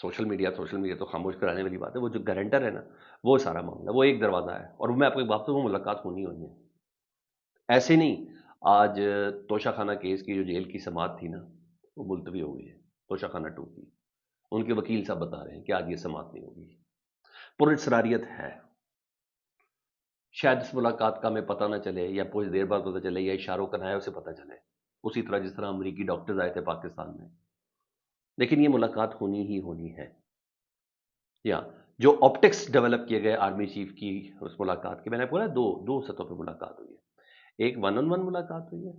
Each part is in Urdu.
سوشل میڈیا تو خاموش کرانے والی بات ہے، وہ جو گارنٹر ہے نا، وہ سارا معاملہ، وہ ایک دروازہ ہے، اور میں آپ کو ایک بات بتاؤں، وہ ملاقات ہونی ہے ایسے نہیں۔ آج توشہ خانہ کیس کی جو جیل کی سماعت تھی نا، وہ ملتوی ہو گئی ہے، توشہ خانہ 2 کی۔ ان کے وکیل صاحب بتا رہے ہیں کہ آج یہ سماعت نہیں ہوگی۔ پراسراریت ہے، شاید اس ملاقات کا ہمیں پتہ نہ چلے، یا کچھ دیر بعد پتہ چلے، یا اشاروں کا نیا اسے پتہ چلے، اسی طرح جس طرح امریکی ڈاکٹرز آئے تھے پاکستان میں، لیکن یہ ملاقات ہونی ہی ہونی ہے۔ یا جو آپٹکس ڈیولپ کیے گئے آرمی چیف کی اس ملاقات کی، میں نے بولا دو سطحوں پہ ملاقات ہوئی ہے، ایک 1-on-1 ملاقات ہوئی ہے،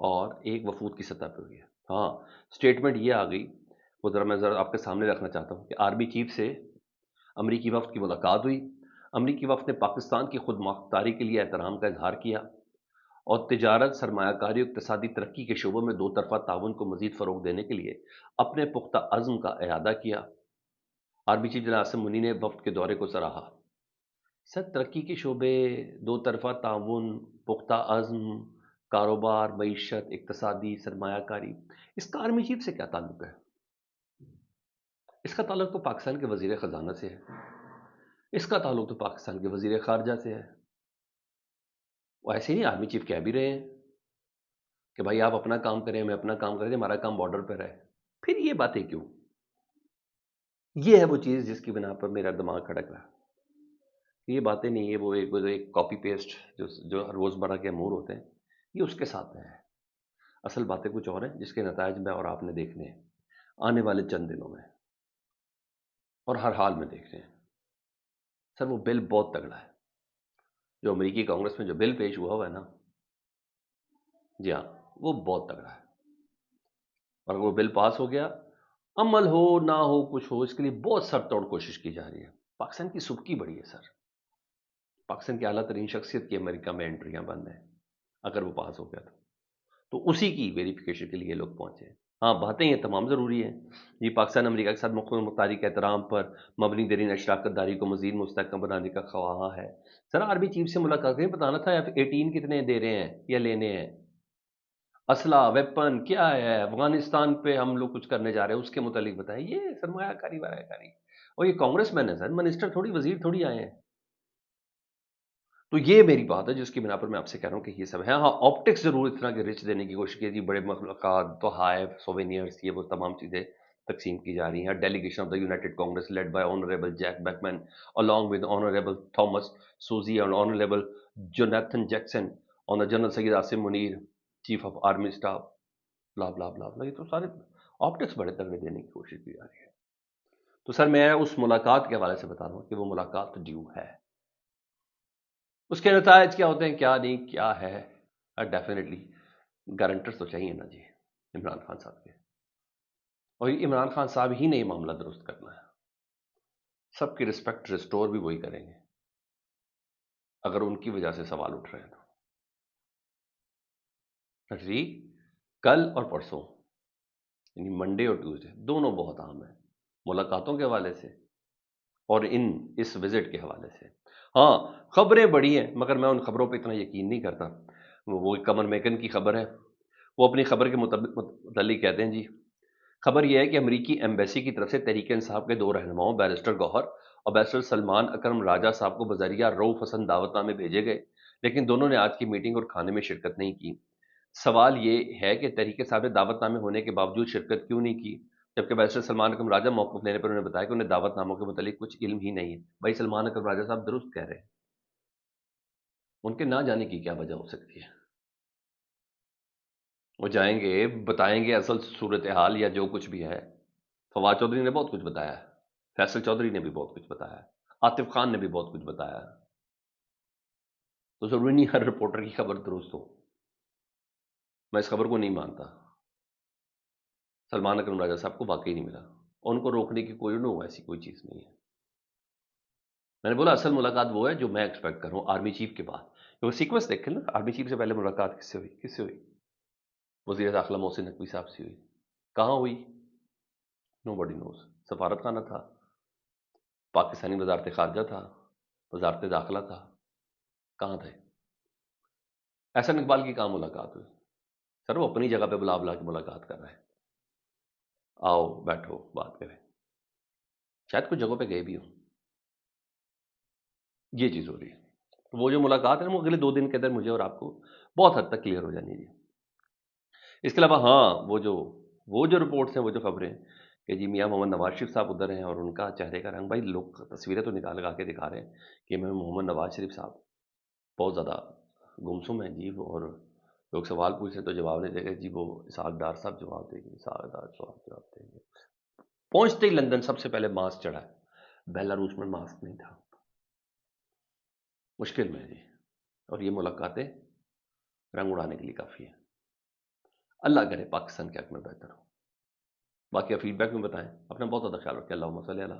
اور ایک وفود کی سطح پہ ہوئی ہے۔ ہاں، اسٹیٹمنٹ یہ آ گئی، وہ میں ذرا آپ کے سامنے رکھنا چاہتا ہوں، کہ آرمی چیف سے امریکی وفد کی ملاقات ہوئی۔ امریکی وفد نے پاکستان کی خود مختاری کے لیے احترام کا اظہار کیا، اور تجارت، سرمایہ کاری اور اقتصادی ترقی کے شعبوں میں دو طرفہ تعاون کو مزید فروغ دینے کے لیے اپنے پختہ عزم کا اعادہ کیا۔ آرمی چیف جناب عاصم منی نے وفد کے دورے کو سراہا۔ سر، ترقی کے شعبے، دو طرفہ تعاون، پختہ عزم، کاروبار، معیشت، اقتصادی، سرمایہ کاری، اس کا آرمی چیف سے کیا تعلق ہے؟ اس کا تعلق تو پاکستان کے وزیر خزانہ سے ہے، اس کا تعلق تو پاکستان کے وزیر خارجہ سے ہے۔ وہ ایسے نہیں، آرمی چیف کہہ بھی رہے ہیں کہ بھائی آپ اپنا کام کریں، میں اپنا کام کریں، ہمارا کام بارڈر پہ رہے۔ پھر یہ باتیں کیوں؟ یہ ہے وہ چیز جس کی بنا پر میرا دماغ کھڑک رہا۔ یہ باتیں نہیں ہے، وہ ایک کاپی پیسٹ جو روزمرہ کے امور ہوتے ہیں، یہ اس کے ساتھ ہے۔ اصل باتیں کچھ اور ہیں، جس کے نتائج میں اور آپ نے دیکھنے ہیں آنے والے چند دنوں میں، اور ہر حال میں دیکھنے ہیں۔ سر، وہ بل بہت تگڑا ہے، جو امریکی کانگریس میں جو بل پیش ہوا ہے نا، جی ہاں، وہ بہت تگڑا ہے، اور اگر وہ بل پاس ہو گیا، عمل ہو نہ ہو کچھ ہو، اس کے لیے بہت سر توڑ کوشش کی جا رہی ہے۔ پاکستان کی سبکی بڑی ہے سر، پاکستان کی اعلیٰ ترین شخصیت کی امریکہ میں انٹریاں بند ہیں، اگر وہ پاس ہو گیا تو اسی کی ویریفیکیشن کے لیے لوگ پہنچے ہیں۔ ہاں، باتیں یہ تمام ضروری ہیں جی، پاکستان امریکہ کے ساتھ مختصر مختاری کے احترام پر مبنی ترین اشراکت داری کو مزید مستحکم بنانے کا خواہاں ہے۔ سر، آرمی چیف سے ملاقات کریں، بتانا تھا F-18 کتنے دے رہے ہیں یا لینے ہیں، اسلحہ، ویپن کیا ہے، افغانستان پہ ہم لوگ کچھ کرنے جا رہے ہیں، اس کے متعلق بتائیں۔ یہ سرمایہ کاری کاری، اور یہ کانگریس مین ہے سر، منسٹر تھوڑی، وزیر تھوڑی آئے ہیں۔ تو یہ میری بات ہے جس کی بنا پر میں آپ سے کہہ رہا ہوں کہ یہ سب ہے۔ ہاں، آپٹکس ضرور اس طرح کے رچ دینے کی کوشش کی جی، بڑے مخلوقات، تحائف، سووینئرز، یہ وہ تمام چیزیں تقسیم کی جا رہی ہیں۔ Delegation of the United Congress led by honourable Jack Bergman along with honourable Thomas Suozzi اور honourable Jonathan Jackson on the general Syed Asim Munir chief of army staff, blah blah blah بلا، یہ تو سارے آپٹکس بڑے تگڑے دینے کی کوشش کی جا رہی ہے۔ تو سر، میں اس ملاقات کے حوالے سے بتا رہا ہوں کہ وہ ملاقات ڈیو ہے، اس کے نتائج کیا ہوتے ہیں، کیا نہیں، کیا ہے، ڈیفینیٹلی گارنٹرز تو چاہیے نا جی، عمران خان صاحب کے، اور عمران خان صاحب ہی نے یہ معاملہ درست کرنا ہے۔ سب کی رسپیکٹ ریسٹور بھی وہی کریں گے اگر ان کی وجہ سے سوال اٹھ رہے ہیں تو جی، کل اور پرسوں، یعنی منڈے اور ٹیوزڈے، دونوں بہت اہم ہیں ملاقاتوں کے حوالے سے اور اس وزٹ کے حوالے سے۔ ہاں، خبریں بڑی ہیں، مگر میں ان خبروں پہ اتنا یقین نہیں کرتا۔ وہ کمر میکن کی خبر ہے، وہ اپنی خبر کے متعلق کہتے ہیں جی، خبر یہ ہے کہ امریکی ایمبیسی کی طرف سے تحریک انصاف کے دو رہنماؤں بیرسٹر گوہر اور بیرسٹر سلمان اکرم راجہ صاحب کو بذریعہ رؤف حسن دعوت نامے بھیجے گئے، لیکن دونوں نے آج کی میٹنگ اور کھانے میں شرکت نہیں کی۔ سوال یہ ہے کہ تحریک صاحب نے دعوت نامے ہونے کے باوجود شرکت کیوں نہیں کی، جبکہ بیرسٹر سلمان اکرم راجہ موقف لینے پر انہوں نے بتایا کہ انہیں دعوت ناموں کے متعلق کچھ علم ہی نہیں ہے۔ بھائی، سلمان اکرم راجہ صاحب درست کہہ رہے ہیں، ان کے نہ جانے کی کیا وجہ ہو سکتی ہے؟ وہ جائیں گے، بتائیں گے اصل صورتحال یا جو کچھ بھی ہے۔ فواد چودھری نے بہت کچھ بتایا ہے، فیصل چودھری نے بھی بہت کچھ بتایا ہے، عاطف خان نے بھی بہت کچھ بتایا ہے، تو ضروری نہیں ہر رپورٹر کی خبر درست ہو۔ میں اس خبر کو نہیں مانتا، سلمان اکرم راجہ صاحب کو واقعی نہیں ملا، ان کو روکنے کی کوئی ایسی کوئی چیز نہیں ہے۔ میں نے بولا اصل ملاقات وہ ہے جو میں ایکسپیکٹ کر رہا ہوں آرمی چیف کے بعد۔ وہ سیکوینس دیکھیں نا، آرمی چیف سے پہلے ملاقات کس سے ہوئی؟ وزیر داخلہ محسن نقوی صاحب سے ہوئی۔ کہاں ہوئی؟ نو بڈی نوز۔ سفارت خانہ تھا، پاکستانی وزارت خارجہ تھا، وزارت داخلہ تھا، کہاں تھے؟ احسن اقبال کی کہاں ملاقات ہوئی؟ سر، وہ اپنی جگہ پہ بلا بلا کے ملاقات کر رہے ہیں۔ آؤ بیٹھو بات کریں، شاید کچھ جگہوں پہ گئے بھی ہوں، یہ چیز ہو رہی ہے۔ تو وہ جو ملاقات ہے نا، وہ اگلے 2 دن کے اندر مجھے اور آپ کو بہت حد تک کلیئر ہو جانی ہے۔ اس کے علاوہ ہاں، وہ جو رپورٹس ہیں، وہ جو خبریں کہ جی میاں محمد نواز شریف صاحب ادھر ہیں اور ان کا چہرے کا رنگ، بھائی لوگ تصویریں تو نکال لگا کے دکھا رہے ہیں کہ میں محمد نواز شریف صاحب بہت زیادہ گمسم ہیں جی، اور لوگ سوال پوچھ رہے ہیں تو جواب نہیں دے گے جی، وہ اسحاق ڈار صاحب جواب دیں گے، اسحاق ڈار صاحب جواب دیں گے۔ پہنچتے ہی لندن سب سے پہلے ماسک چڑھا ہے، بیلاروس میں ماسک نہیں تھا، مشکل میں ہے جی۔ اور یہ ملاقاتیں رنگ اڑانے کے لیے کافی ہیں۔ اللہ کرے پاکستان کے حق میں بہتر ہو۔ باقی فیڈ بیک میں بتائیں، اپنا بہت زیادہ خیال رکھیں۔ اللہم صلی علی